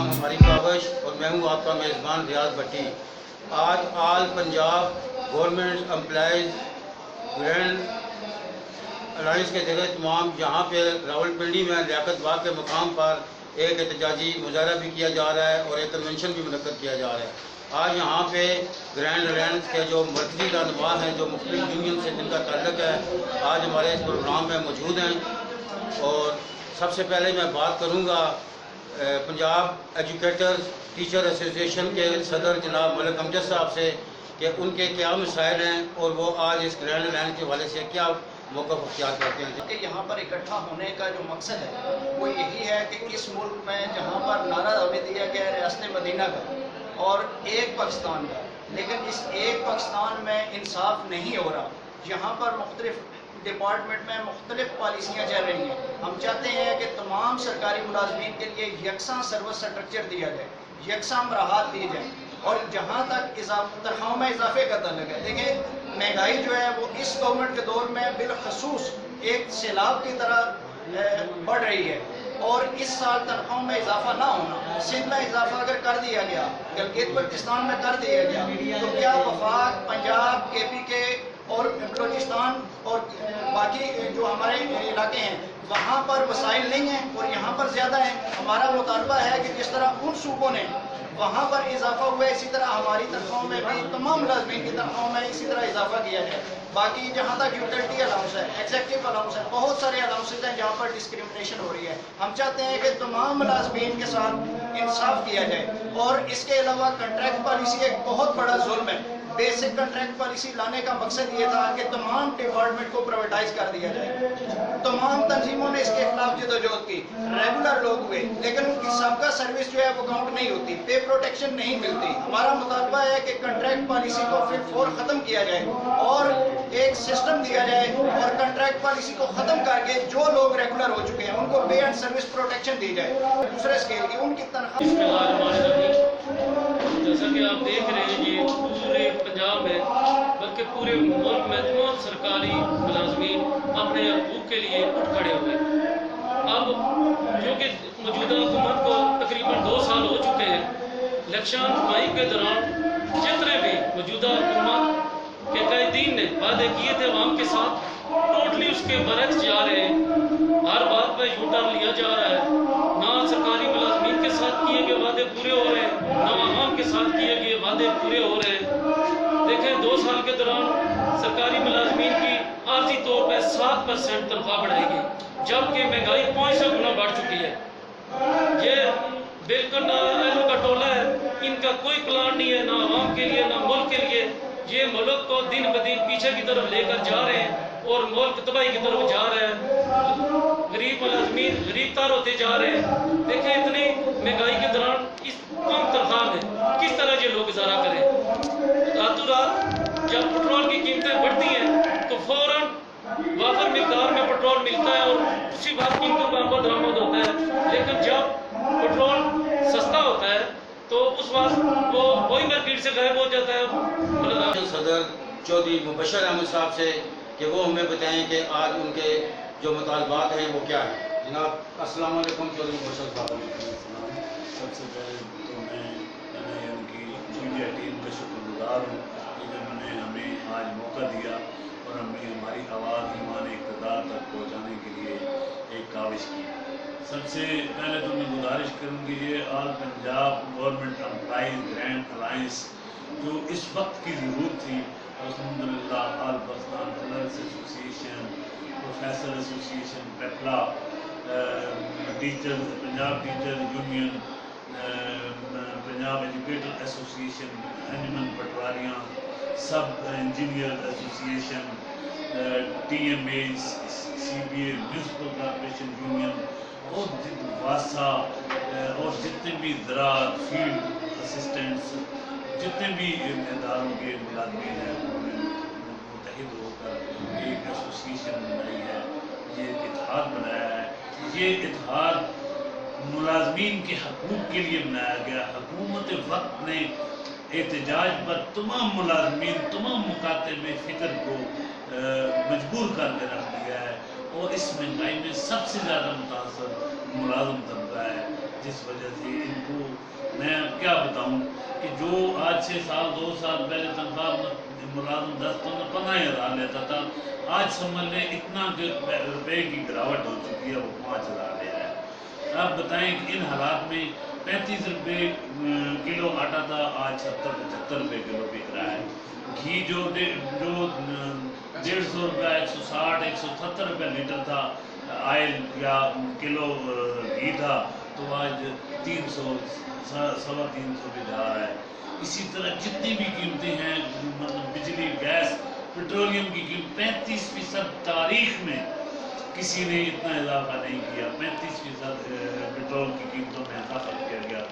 नाम हमारी कावश और मैं हूँ आपका मेज़बान रियाज भट्टी। आज all Punjab government employees grand alliance के जरिए तमाम यहाँ पे रावलपिंडी में लियाकत बाग के मकाम पर एक एहतजाजी मुजाहरा भी किया जा रहा है और एक कन्वेंशन भी मुनक्कद किया जा रहा है। आज यहाँ पे ग्रैंड अलायंस के जो मर्कज़ी रहनुमा हैं, जो मुख्तलिफ यूनियन से जिनका ताल्लुक़ है, आज हमारे इस प्रोग्राम में मौजूद हैं। और सबसे पहले मैं बात करूँगा पंजाब एजुकेटर्स टीचर एसोसिएशन के सदर जनाब मलिक अमजद साहब से कि उनके क्या मसाइल हैं और वो आज इस ग्रैंड अलायंस के हवाले से क्या मौक़िफ़ अख्तियार करते हैं। कि यहाँ पर इकट्ठा होने का जो मकसद है वो यही है कि इस मुल्क में जहाँ पर नारा हमें दिया गया है रियासत मदीना का और एक पाकिस्तान का, लेकिन इस एक पाकिस्तान में इंसाफ नहीं हो रहा। यहाँ पर मुख्तलिफ डिपार्टमेंट में मुख्तलिफ पॉलिसियाँ चल रही हैं। हम चाहते हैं कि तमाम सरकारी मुलाजमीन के लिए यकसा सर्विस स्ट्रक्चर दिया जाए, यकसा राहत दी जाए। और जहाँ तक तनख्वाहों में इजाफे का ताल्लुक है, देखिए महंगाई जो है वो इस गवर्नमेंट के दौर में बिलखसूस एक सैलाब की तरह बढ़ रही है। और इस साल तनख्वाहों में इजाफा ना होना, सिंध में इजाफा अगर कर दिया गया, गिलगित बल्तिस्तान में कर दिया गया, तो क्या वफाक, पंजाब, KPK और बलूचिस्तान और बाकी जो हमारे इलाके हैं वहाँ पर वसाइल नहीं हैं और यहाँ पर ज़्यादा हैं। हमारा मुतालबा है कि जिस तरह उन सूबों ने वहाँ पर इजाफा हुआ है, इसी तरह हमारी तनख्वाहों में भी तमाम मुलाजमीन की तनख्वाहों में इसी तरह इजाफा किया जाए। बाकी जहाँ तक यूटिलिटी अलाउंस है, एग्जेक्टिव अलाउंस है, बहुत सारे अलाउंसेज हैं जहाँ पर डिस्क्रिमिनेशन हो रही है। हम चाहते हैं कि तमाम मुलाजमीन के साथ इंसाफ किया जाए। और इसके अलावा कंट्रैक्ट पॉलिसी एक बहुत बड़ा जुल्म है। बेसिक कंट्रैक्ट पॉलिसी लाने का मकसद ये था कि तमाम डिपार्टमेंट को प्राइवेटाइज कर दिया जाए। तमाम तंजीमों ने इसके खिलाफ जदोजहद की, रेगुलर लोग हुए, लेकिन उनकी सबका सर्विस जो है वो काउंट नहीं होती, पे प्रोटेक्शन नहीं मिलती। हमारा मुतालबा है कि कंट्रैक्ट पॉलिसी को फिर फोर ख़त्म किया जाए और एक सिस्टम दिया जाए और कंट्रैक्ट पॉलिसी को ख़त्म करके जो लोग रेगुलर हो चुके हैं उनको पे एंड सर्विस प्रोटेक्शन दी जाए। दूसरे स्केल की उनकी तनख्वाह, जैसा कि आप देख रहे हैं ये पूरे पंजाब में बल्कि पूरे मुल्क में तमाम सरकारी मुलाजमीन अपने हकूक़ के लिए उठ खड़े हुए। अब जो कि मौजूदा हुकूमत को तकरीबन 2 साल हो चुके हैं, इलेक्शन मुहिम के दौरान जितने भी मौजूदा हुकूमत के कायदीन ने वादे किए थे अवाम के साथ, टोटली उसके बरक्स जा रहे हैं। हर बात पर यू टर्न लिया जा रहा है। ना सरकारी मुलाजमीन के साथ किए गए वादे पूरे हो रहे हैं, ना आवाम के साथ किए गए वादे पूरे हो रहे हैं। देखें 2 साल के दौरान सरकारी मुलाजमीन की आर्जी तौर पर 7% तनख्वाह बढ़ाई गई, जबकि महंगाई 500 गुना बढ़ चुकी है। ये बिल्कुल ना एलो का टोला है, इनका कोई प्लान नहीं है, ना आवाम के लिए ना मुल्क के लिए। ये मुल्क को दिन ब दिन पीछे की तरफ लेकर जा रहे हैं और मुल्क तबाही की तरफ जा रहे हैं। गरीब मुलाजमीन गरीब तार होते जा रहे हैं। देखें इतनी महंगाई के दौरान इस कम तनख्वाह में किस तरह ये लोग गुजारा करें। रातों रात जब पेट्रोल की कीमतें बढ़ती हैं तो फौरन वाफर मिकदार में पेट्रोल मिलता है और उसी बात कीमतों पर आमद दरामद होता है। लेकिन जब पेट्रोल सस्ता होता है तो उस वक्त वो वही मार्केट से गायब हो जाता है। सदर चौधरी मुबशर अहमद साहब से कि वो हमें बताएं कि आज उनके जो मुतालबात हैं वो क्या है। जनाब अस्सलाम वालेकुम चौधरी मुबशर साहब। सबसे पहले तो मैं उनकी मीडिया टीम का शुक्रगुजार हूँ कि उन्होंने हमें आज मौका दिया और हमें हमारी आवाज़ ईमान इक़्तिदार तक पहुँचाने के लिए एक काविश की। सबसे पहले तो मैं गुजारिश करूँगी ये all Punjab government employees grand alliance जो इस वक्त की ज़रूरत थी, अल्हम्दुलिल्लाह all Pakistan clerks association, professor association, पेपला, teacher Punjab teacher union, Punjab educator association, अंजुमन पटवारियाँ, sub engineer association, TMA, CBA, municipal corporation union और वासा और जितने भी ज़राअत फील्ड असिस्टेंट्स, जितने भी इदारों के मुलाजमीन हैं उन्होंने मुत्तहिद होकर एक एसोसिएशन बनाई है, ये इत्तेहाद बनाया है। ये इत्तेहाद मुलाजमीन के हकूक़ के लिए बनाया गया। हुकूमत वक्त ने एहतजाज पर तमाम मुलाजमीन तमाम मुकाते में फ़िक्र को मजबूर करके रख दिया है और इस महंगाई में सबसे ज़्यादा मुतासर मुलाजम तबका है। جس وجہ سے ان کو میں اب کیا بتاؤں کہ جو آج سے سال 2 سال پہلے تنخواہ ملازم 10-15,000 لیتا تھا، آج سمجھ لیں اتنا روپے کی گراوٹ ہو چکی ہے، وہ 5,000 لے رہا ہے۔ آپ بتائیں کہ ان حالات میں 35 روپے کلو آٹا تھا، آج 70-75 روپے کلو بک رہا ہے۔ گھی جو 150 روپیہ 160-170 روپے لیٹر تھا آئل یا کلو گھی تھا، تو آج 300-350 پہ جا رہا ہے۔ اسی طرح جتنی بھی قیمتیں ہیں، مطلب بجلی، گیس، پیٹرولیم کی قیمت 35% تاریخ میں کسی نے اتنا اضافہ نہیں کیا۔ 35% پیٹرول کی قیمتوں میں اضافہ کیا گیا۔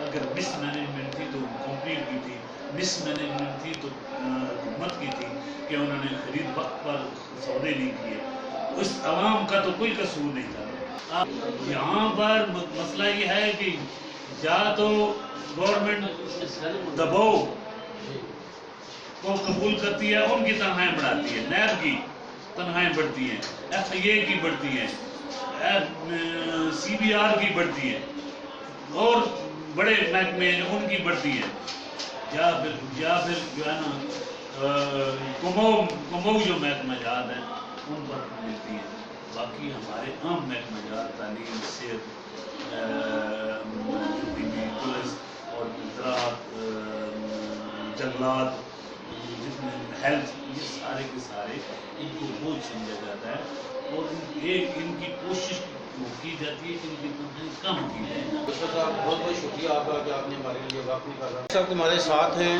اگر مس مینجمنٹ تھی تو کمپنی کی تھی، مس مینجمنٹ تھی تو حکومت کی تھی کہ انہوں نے خرید وقت پر سودے نہیں کیے۔ اس عوام کا تو کوئی قصور نہیں تھا۔ یہاں پر مسئلہ یہ ہے کہ یا تو گورنمنٹ دباؤ کو قبول کرتی ہے، ان کی تنخواہیں بڑھاتی ہے، نیب کی تنخواہیں بڑھتی ہیں، ایف آئی اے کی بڑھتی ہیں، سی بی آر کی بڑھتی ہے، اور بڑے محکمے ہیں ان کی بڑھتی ہے، یا پھر جو ہے نا کمو جو محکمہ جات ہیں ان پر ملتی ہے۔ باقی ہمارے عام محکمہ جات، تعلیم، صحت، پولیس اور زراعت، جنگلات، ہیلتھ، یہ سارے کے سارے ان کو بوجھ سمجھا جاتا ہے، اور ان کی کوشش کی جاتی ہے کہ ان کی تنخواہیں کم کی جائیں۔ ڈاکٹر صاحب بہت بہت شکریہ آپ کا کہ آپ نے ہمارے لیے وقت نکالا۔ اس وقت ہمارے ساتھ ہیں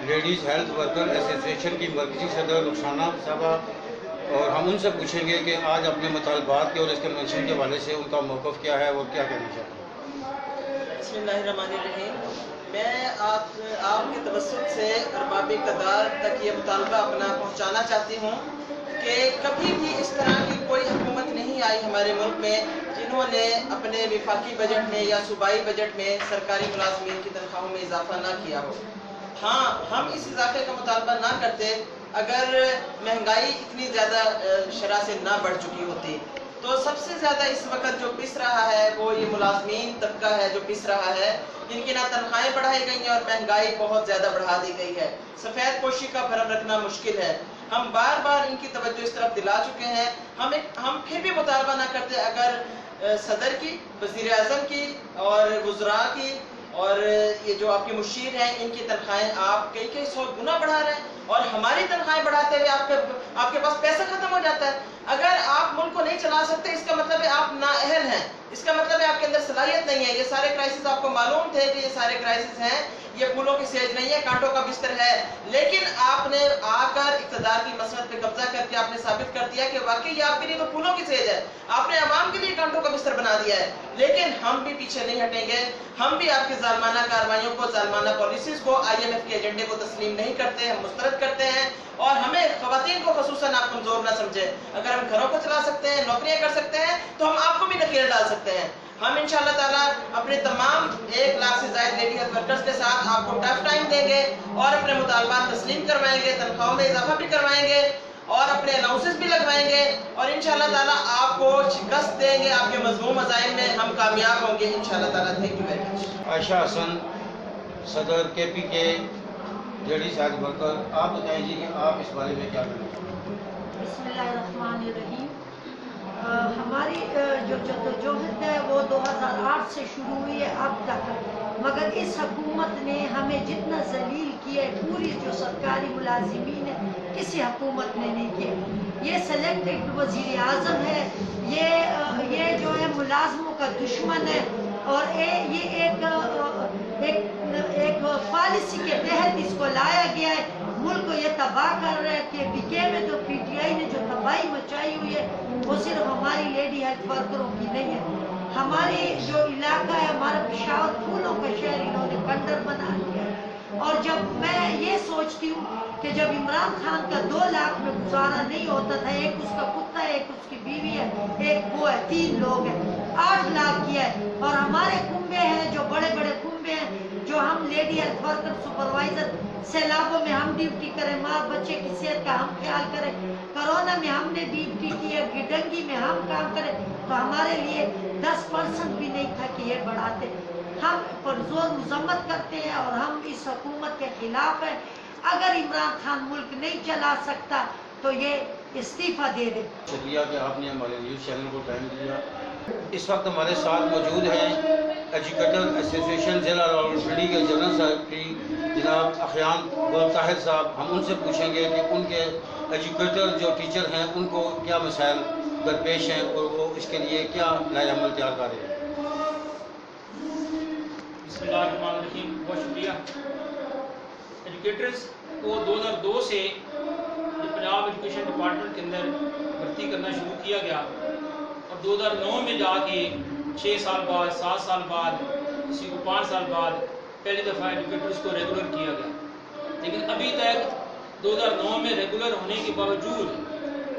لیڈیز ہیلتھ ورکر ایسوسی ایشن کی مرکزی صدر رخسانہ صاحبہ، اور ہم ان سے پوچھیں گے کہ آج اپنے مطالبات کے اور اس کنونشن کے حوالے سے ان کا موقف کیا ہے اور کیا کہنا چاہتے ہیں۔ بسم اللہ الرحمن الرحیم۔ میں آپ کے توسط سے ارباب اقتدار تک یہ مطالبہ اپنا پہنچانا چاہتی ہوں کہ کبھی بھی اس طرح کی کوئی حکومت نہیں آئی ہمارے ملک میں جنہوں نے اپنے وفاقی بجٹ میں یا صوبائی بجٹ میں سرکاری ملازمین کی تنخواہوں میں اضافہ نہ کیا ہو۔ ہاں، ہم اس اضافے کا مطالبہ نہ کرتے اگر مہنگائی اتنی زیادہ شرح سے نہ بڑھ چکی ہوتی۔ تو سب سے زیادہ اس وقت جو پس رہا ہے وہ یہ ملازمین طبقہ ہے جو پس رہا ہے، جن کی نہ تنخواہیں بڑھائی گئی ہیں اور مہنگائی بہت زیادہ بڑھا دی گئی ہے۔ سفید پوشی کا بھرم رکھنا مشکل ہے۔ ہم بار بار ان کی توجہ اس طرف دلا چکے ہیں۔ ہم پھر بھی مطالبہ نہ کرتے اگر صدر کی، وزیر اعظم کی اور وزراء کی اور یہ جو آپ کے مشیر ہیں ان کی تنخواہیں آپ کئی 100 گنا بڑھا رہے ہیں، اور ہماری تنخواہیں بڑھاتے ہوئے آپ کے پاس پیسہ ختم ہو جاتا ہے۔ اگر آپ ملک کو نہیں چلا سکتے اس کا مطلب ہے آپ نااہل ہیں، اس کا مطلب ہے آپ کے اندر صلاحیت نہیں ہے۔ یہ سارے کرائسس آپ کو معلوم تھے کہ یہ سارے کرائسس ہیں، یہ پھولوں کی سیج نہیں ہے، کانٹوں کا بستر ہے، لیکن آپ نے آ کر اقتدار کی مسند پہ قبضہ کر کے آپ نے ثابت کر دیا کہ واقعی یہ آپ کے لیے تو پھولوں کی سیج ہے، آپ نے عوام کے لیے کانٹوں کا بستر بنا دیا ہے۔ لیکن ہم بھی پیچھے نہیں ہٹیں گے، ہم بھی آپ کی ظالمانہ کارروائیوں کو، ظالمانہ پالیسیز کو، IMF کے ایجنڈے کو تسلیم نہیں کرتے، ہم مسترد کرتے ہیں، اور ہمیں خواتین کو خصوصاً آپ کمزور نہ سمجھیں۔ اگر ہم گھروں کو چلا سکتے ہیں، نوکریاں کر سکتے ہیں، تو ہم آپ کو بھی نکیل ڈال سکتے ہیں۔ ہم انشاءاللہ تعالیٰ اپنے تمام 1 لاکھ سے زائد لیڈی ہیلتھ ورکرز کے ساتھ آپ کو ٹف ٹائم دیں گے اور اپنے مطالبات تسلیم کروائیں گے، تنخواہوں میں اضافہ بھی کروائیں گے اور اپنے اناؤنسز بھی لگوائیں گے، اور انشاءاللہ تعالیٰ آپ کو شکست دیں گے، آپ کے مضموم عزائم میں ہم کامیاب ہوں گے انشاءاللہ تعالیٰ۔ Thank you very much. Ayesha Hassan, صدر KP کے لیڈیز ہیلتھ ورکر، آپ بتائیں جی کہ آپ اس بارے میں کیا کہنا چاہتے ہیں؟ بسم اللہ الرحمن الرحیم۔ ہماری جو جدوجہد ہے وہ 2008 سے شروع ہوئی ہے اب تک، مگر اس حکومت نے ہمیں جتنا ذلیل کیا ہے پوری جو سرکاری ملازمین ہے کسی حکومت نے نہیں کیا۔ یہ سلیکٹڈ وزیر اعظم ہے، یہ جو ہے ملازموں کا دشمن ہے، اور یہ ایک پالیسی کے تحت اس کو لایا گیا ہے، ملک کو یہ تباہ کر رہا ہے کہ BK میں جو PTI نے جو تباہی مچائی ہوئی ہے وہ صرف ہماری لیڈی ہیلتھ ورکروں کی نہیں ہے، ہماری جو علاقہ ہے ہمارا پشاور پھولوں کا شہر انہوں نے بندر بنا دیا ہے۔ اور جب میں یہ سوچتی ہوں کہ جب عمران خان کا 2 لاکھ میں گزارا نہیں ہوتا تھا، ایک اس کا کتا ہے، ایک اس کی بیوی ہے، ایک وہ ہے، 3 لوگ ہیں، 8 لاکھ کیا ہے، اور ہمارے کنبے ہیں جو بڑے بڑے کنبے ہیں، جو ہم لیڈی ہیلتھ ورکر سپروائزر سیلابوں میں ہم ڈیوٹی کریں، ماں بچے کی صحت کا ہم خیال کریں، कोरोना में हमने ड्यूटी की है, गिडंगी में हम काम करें तो हमारे लिए 10% भी नहीं था कि ये बढ़ाते। हम पुरजोर मजम्मत करते हैं और हम इस हुकूमत के खिलाफ हैं। अगर इमरान खान मुल्क नहीं चला सकता तो ये इस्तीफा दे दे। शुक्रिया कि आपने हमारे न्यूज़ चैनल को टाइम दिया। इस वक्त हमारे साथ मौजूद हैं एजुकेटर एसोसिएशन ज़िला रावलपिंडी के जनरल सेक्रेटरी जनाब अखयान गुल ताहिर साहब। हम उनसे पूछेंगे कि उनके एजुकेटर जो टीचर हैं उनको क्या मसाइल दरपेश हैं और वो इसके लिए क्या नया अमल तैयार कर रहे हैं। बिस्मिल्लाहिर्रहमानिर्रहीम, बहुत शुक्रिया। एजुकेटर्स को 2002 से जो पंजाब एजुकेशन डिपार्टमेंट के अंदर भर्ती करना शुरू किया गया और 2009 में जाके 6 साल बाद, 7 साल बाद, किसी को 5 साल बाद पहली दफ़ा एजुकेटर्स को रेगुलर किया गया। लेकिन अभी तक 2009 में रेगुलर होने के बावजूद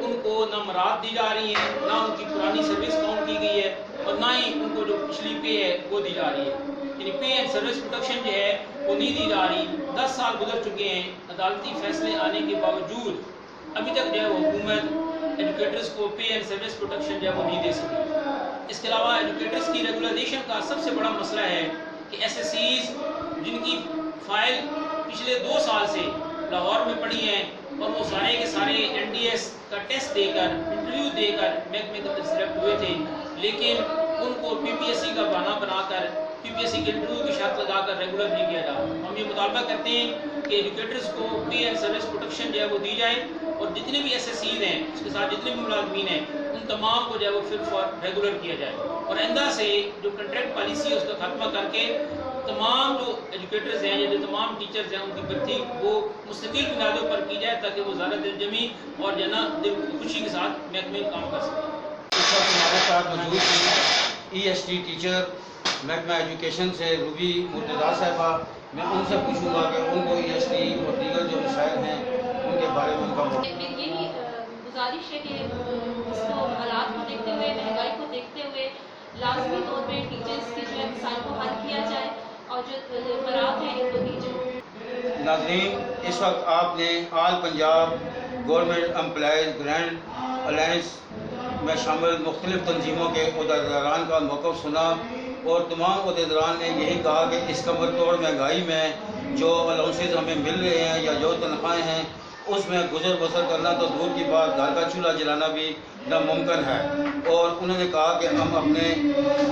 उनको ना मराद दी जा रही है, ना उनकी पुरानी सर्विस काउंट की गई है और ना ही उनको जो पिछली पे है वो दी जा रही है। यानी पे एंड सर्विस प्रोटेक्शन जो है वो नहीं दी जा रही। 10 साल गुजर चुके हैं, अदालती फैसले आने के बावजूद अभी तक जो है वो हुकूमत एजुकेटर्स को पे एंड सर्विस प्रोटेक्शन जो है वो नहीं दे सकी। इसके अलावा एजुकेटर्स की रेगुलराइजेशन का सबसे बड़ा मसला है कि SSCs जिनकी फाइल पिछले 2 साल से लाहौर में पड़ी हैं और वो सारे के सारे NDS का टेस्ट देकर, इंटरव्यू देकर महकमे के अंदर सिलेक्ट हुए थे, लेकिन उनको PPSC का बहाना बनाकर PPSC के इंटरव्यू की शर्त लगाकर रेगुलर नहीं किया जा रहा। हम ये मुतालबा करते हैं कि एजुकेटर्स को पे एंड सर्विस प्रोटेक्शन जो है वो दी जाए और जितने भी SSCs हैं उसके साथ जितने भी मुलाजमीन हैं उन तमाम को जो है वो फिर फॉर रेगुलर किया जाए और आइंदा से जो कंट्रैक्ट पॉलिसी है उसका खात्मा करके तमाम जो एजुकेटर्स हैं या जो तमाम टीचर्स हैं उनकी भर्ती वो मुस्तकिल बुनियादों पर की जाए ताकि वो ज़्यादा दिलजमी और जना दिल खुशी के साथ महकमे में काम कर सकें। इस वक्त हमारे साथ मौजूद हैं EST टीचर महकमा एजुकेशन से रूबी मुर्तज़ा साहिबा। मैं उनसे पूछूंगा कि उनको EST और दीगर जो मसाइल हैं उनके बारे में उनका यही गुजारिश है कि इसको हालात को देखते हुए, महंगाई को देखते हुए लाजमी तौर पे टीचर्स के जो है मसाइल को हल किया जाए और जो मराद हैं इनको दी जाए। नाज़रीन, इस वक्त आपने all Punjab government employees grand alliance में शामिल मुख्तलिफ तंजीमों के अहदेदारान का मौक़िफ़ सुना और तमाम अहदेदारान ने यही कहा कि इस कमर तोड़ महंगाई में जो अलाउंसेस हमें मिल रहे हैं या जो तनख्वाहें हैं उसमें गुजर बसर करना तो दूर की बात, घर का चूल्हा जलाना भी नामुमकिन है। और उन्होंने कहा कि हम अपने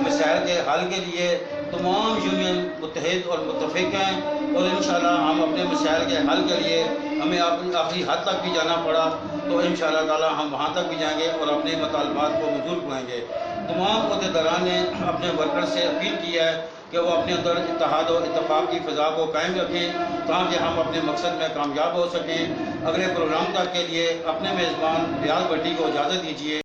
मसाइल के हल के लिए तमाम यूनियन मुत्तहिद और मुत्तफ़िक हैं और इंशाअल्लाह हम अपने मसाइल के हल के लिए हमें आखिरी हद तक भी जाना पड़ा तो इंशाअल्लाह ताला हम वहाँ तक भी जाएंगे और अपने मुतालबात को मंजूर कराएंगे। तमाम अहदेदारान ने अपने वर्कर्स से अपील की है कि वो अपने अंदर इत्तेहाद और इत्तेफाक की फ़ज़ा को कायम रखें ताकि हम अपने मकसद में कामयाब हो सकें। अगले प्रोग्राम तक के लिए अपने मेज़बान रियाज भट्टी को इजाज़त दीजिए।